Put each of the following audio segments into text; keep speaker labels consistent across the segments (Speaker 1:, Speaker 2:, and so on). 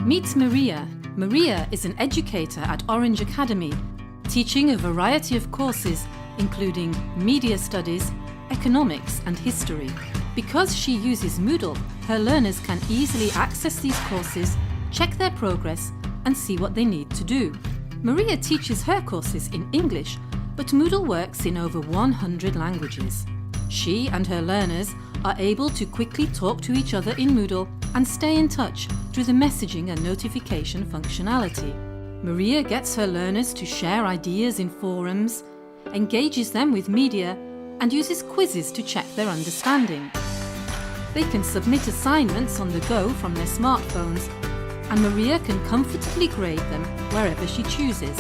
Speaker 1: Meet Maria. Maria is an educator at Orange Academy, teaching a variety of courses including media studies, economics and history. Because she uses Moodle, her learners can easily access these courses, check their progress and see what they need to do. Maria teaches her courses in English, but Moodle works in over 100 languages. She and her learners are able to quickly talk to each other in Moodle and stay in touch through the messaging and notification functionality. Maria gets her learners to share ideas in forums, engages them with media, and uses quizzes to check their understanding. They can submit assignments on the go from their smartphones, and Maria can comfortably grade them wherever she chooses.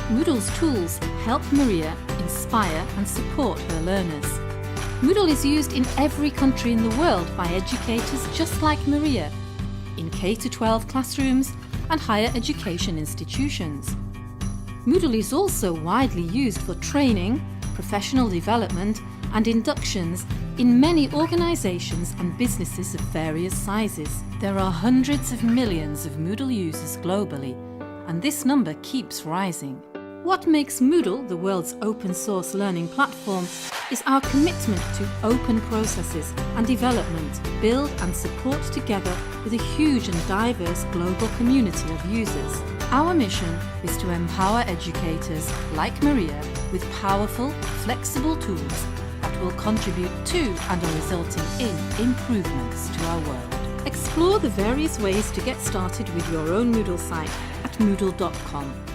Speaker 1: Moodle's tools help Maria inspire and support her learners. Moodle is used in every country in the world by educators just like Maria, in K-12 classrooms and higher education institutions. Moodle is also widely used for training, professional development and inductions in many organisations and businesses of various sizes. There are hundreds of millions of Moodle users globally, and this number keeps rising. What makes Moodle the world's open source learning platform is our commitment to open processes and development, build and support together with a huge and diverse global community of users. Our mission is to empower educators like Maria with powerful, flexible tools that will contribute to and are resulting in improvements to our world. Explore the various ways to get started with your own Moodle site at moodle.com.